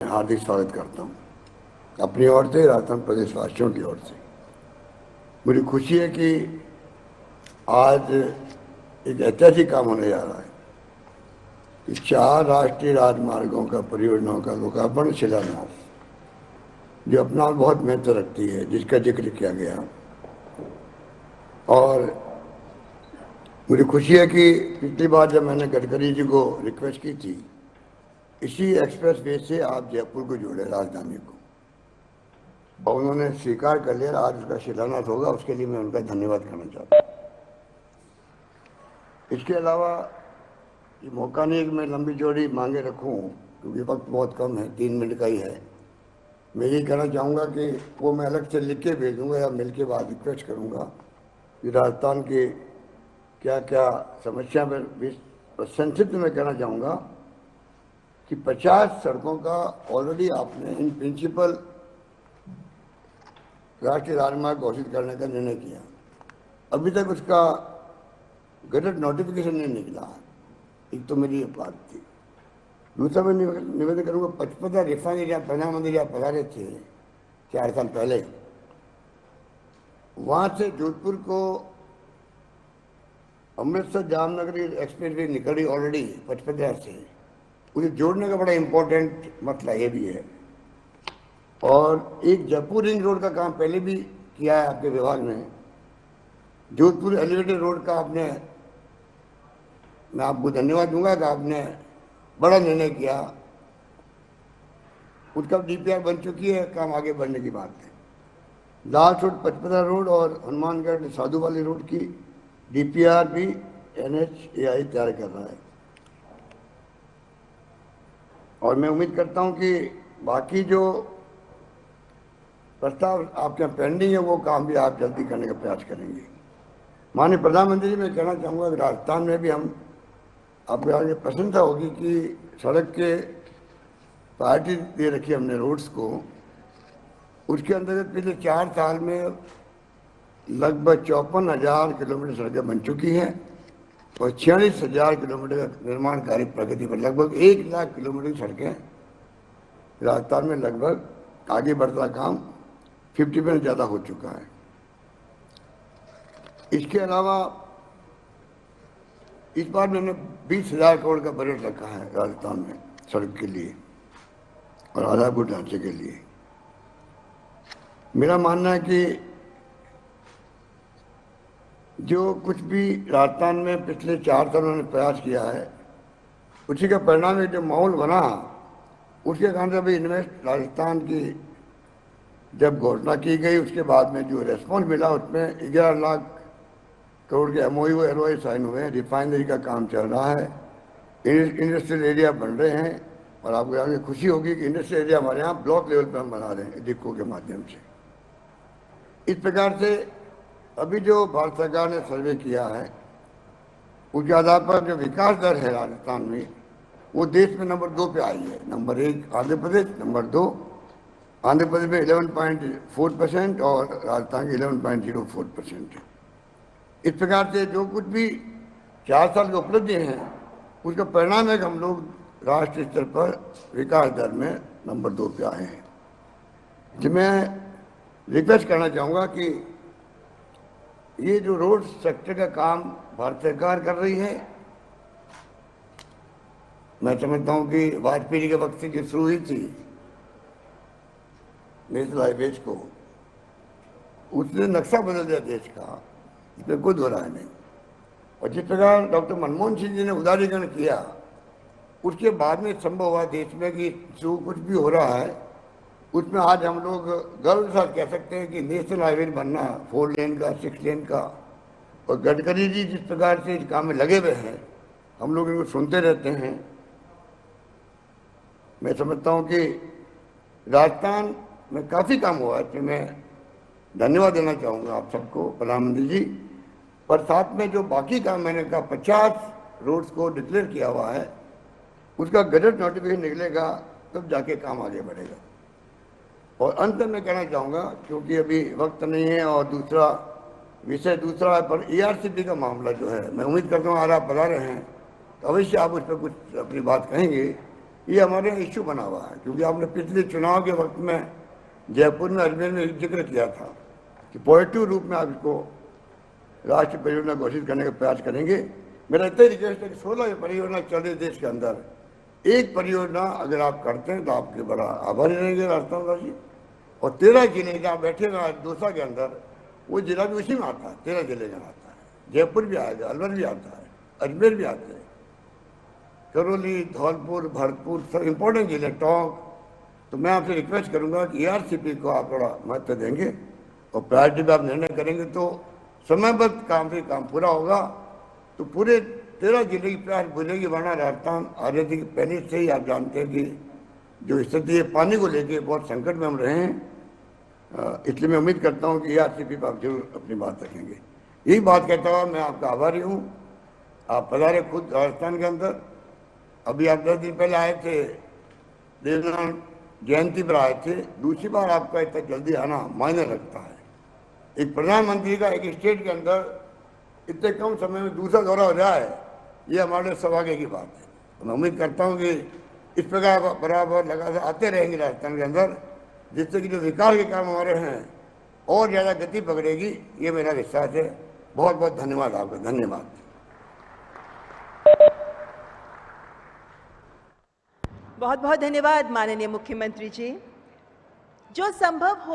हार्दिक स्वागत करता हूँ अपनी ओर से, राजस्थान प्रदेशवासियों की ओर से। मुझे खुशी है कि आज एक ऐतिहासिक काम होने जा रहा है कि 4 राष्ट्रीय राजमार्गों का परियोजनाओं का लोकार्पण, शिलान्यास, जो अपना बहुत महत्व रखती है, जिसका जिक्र किया गया। और मुझे खुशी है कि पिछली बार जब मैंने गडकरी जी को रिक्वेस्ट की थी, इसी एक्सप्रेस वे से आप जयपुर को जोड़े, राजधानी को, और उन्होंने स्वीकार कर लिया। आज उसका शिलान्यास होगा, उसके लिए मैं उनका धन्यवाद करना चाहता हूँ। इसके अलावा ये मौका नहीं कि मैं लंबी चौड़ी मांगे रखूं, क्योंकि वक्त बहुत कम है, 3 मिनट का ही है। मैं यही कहना चाहूँगा कि वो मैं अलग से लिख के भेजूँगा या मिल के बाद रिक्वेस्ट करूँगा कि राजस्थान की क्या क्या समस्या में संक्षिप्त में कहना चाहूँगा कि 50 सड़कों का ऑलरेडी आपने इन प्रिंसिपल राष्ट्रीय राजमार्ग घोषित करने का निर्णय किया। अभी तक उसका गजट नोटिफिकेशन नहीं निकला। एक तो मेरी ये बात थी। दूसरा मैं निवेदन करूँगा, 55 रिफाइनरियाँ प्रधानमंत्री यहाँ पधारे थे 4 साल पहले, वहाँ से जोधपुर को अमृतसर जामनगर एक्सप्रेस वे निकल रही ऑलरेडी 55 से, उसे जोड़ने का बड़ा इम्पोर्टेंट मसला ये भी है। और एक जयपुर रिंग रोड का काम पहले भी किया है आपके विभाग ने। जोधपुर एलिवेटेड रोड का आपने, मैं आपको धन्यवाद दूंगा कि आपने बड़ा निर्णय किया। उसका डीपीआर बन चुकी है, काम आगे बढ़ने की बात है। लाल रोड, पचपदरा रोड और हनुमानगढ़ साधु वाली रोड की डीपीआर भी NHAI तैयार कर रहा है। और मैं उम्मीद करता हूं कि बाकी जो प्रस्ताव आपके यहाँ पेंडिंग है, वो काम भी आप जल्दी करने का प्रयास करेंगे। माननीय प्रधानमंत्री जी, मैं कहना चाहूँगा कि राजस्थान में भी हम, आपको आगे प्रसन्नता होगी कि सड़क के प्रायोरिटी दे रखी हमने रोड्स को। उसके अंतर्गत पिछले 4 साल में लगभग 54,000 किलोमीटर सड़कें बन चुकी हैं और 46,000 किलोमीटर का निर्माण कार्य प्रगति पर। लगभग 1 लाख किलोमीटर की सड़कें राजस्थान में लगभग आगे बढ़ता काम 50% ज़्यादा हो चुका है। इसके अलावा इस बार मैंने 20,000 करोड़ का बजट रखा है राजस्थान में सड़क के लिए और आधारभूत ढांचे के लिए। मेरा मानना है कि जो कुछ भी राजस्थान में पिछले 4 सालों ने प्रयास किया है, उसी का परिणाम है जो माहौल बना, उसके कारण से भी इन्वेस्ट राजस्थान की जब घोषणा की गई, उसके बाद में जो रेस्पॉन्स मिला, उसमें 11 लाख करोड़ के MOU LOI साइन हुए हैं। रिफाइनरी का काम चल रहा है, इंडस्ट्रियल एरिया बन रहे हैं। और आपको यहाँ की खुशी होगी कि इंडस्ट्रियल एरिया हमारे यहाँ ब्लॉक लेवल पर हम बना रहे हैं डिक्को के माध्यम से। इस प्रकार से अभी जो भारत सरकार ने सर्वे किया है, उसके आधार पर जो विकास दर है राजस्थान में, वो देश में नंबर 2 पे आई है। नंबर 1 आंध्र प्रदेश, नंबर 2 आंध्र प्रदेश में 11.4% और राजस्थान की 11.04% है। इस प्रकार से जो कुछ भी 4 साल की उपलब्धि हैं, उसका परिणाम है कि हम लोग राष्ट्रीय स्तर पर विकास दर में नंबर 2 पे आए हैं। तो मैं रिक्वेस्ट करना चाहूँगा कि ये जो रोड सेक्टर का काम भारत सरकार कर रही है, मैं समझता हूँ कि वाजपेयी जी के वक्त से जो शुरू हुई थी नेशनल हाईवेज को, उसने नक्शा बदल दिया देश का, इसमें कोई दो राय नहीं। और जिस प्रकार डॉक्टर मनमोहन सिंह जी ने उदारीकरण किया, उसके बाद में संभव हुआ देश में कि जो कुछ भी हो रहा है उसमें आज हम लोग गर्व के साथ कह सकते हैं कि नेशनल हाईवे बनना 4 लेन का, 6 लेन का। और गडकरी जी जिस प्रकार से इस काम में लगे हुए हैं, हम लोग इनको सुनते रहते हैं। मैं समझता हूँ कि राजस्थान में काफ़ी काम हुआ है, इसमें मैं धन्यवाद देना चाहूँगा आप सबको, प्रधानमंत्री जी। पर साथ में जो बाकी काम मैंने कहा 50 रोड्स को डिक्लेयर किया हुआ है, उसका गजट नोटिफिकेशन निकलेगा तब जाके काम आगे बढ़ेगा। और अंत में कहना चाहूँगा, क्योंकि अभी वक्त नहीं है और दूसरा विषय दूसरा है, पर ERCP का मामला जो है, मैं उम्मीद करता हूँ आज आप बता रहे हैं तो अवश्य आप उस पर कुछ अपनी बात कहेंगे। ये हमारे इश्यू बना हुआ है, क्योंकि आपने पिछले चुनाव के वक्त में जयपुर में, अजमेर में एक जिक्र किया था कि पॉजिटिव रूप में आप इसको राष्ट्रीय परियोजना घोषित करने का प्रयास करेंगे। मेरा इतना ही रिक्वेस्ट है कि 16 परियोजना चल रही देश के अंदर, एक परियोजना अगर आप करते हैं तो आपके बड़ा आभारी रहेंगे राजस्थानवासी। और 13 जिले जहाँ बैठे हुए दोसा के अंदर, वो जिला भी उसी में आता है, 13 जिले में आता है। जयपुर भी आएगा, अलवर भी आता है, अजमेर भी आते हैं, करौली, धौलपुर, भरतपुर, सब इंपॉर्टेंट जिले, टोंक। तो मैं आपसे रिक्वेस्ट करूंगा कि ARCP को आप थोड़ा महत्व देंगे और प्रायोरिटी पर आप निर्णय करेंगे तो समयबद्ध काम से काम पूरा होगा, तो पूरे 13 जिले की प्रयास भूलेगी। वरना राजस्थान आजादी की पहले से ही आप जानते हैं कि जो स्थिति है पानी को लेके बहुत संकट में हम रहे हैं। इसलिए मैं उम्मीद करता हूँ कि ARCP पर आप जरूर अपनी बात रखेंगे। यही बात कहता हुआ मैं आपका आभारी हूँ। आप पधारे खुद राजस्थान के अंदर। अभी आप 10 दिन पहले आए थे, देवनारायण जयंती पर आए थे। दूसरी बार आपका इतना जल्दी आना मायने रखता है। एक प्रधानमंत्री का एक स्टेट के अंदर इतने कम समय में दूसरा दौरा हो जाए, ये हमारे सौभाग्य की बात है। तो मैं उम्मीद करता हूँ कि इस प्रकार बराबर लगातार आते रहेंगे राजस्थान के अंदर, जिससे कि जो विकास के काम हमारे हैं और ज़्यादा गति पकड़ेगी, ये मेरा विश्वास है। बहुत बहुत धन्यवाद आपका। धन्यवाद। बहुत बहुत धन्यवाद माननीय मुख्यमंत्री जी। जो संभव हो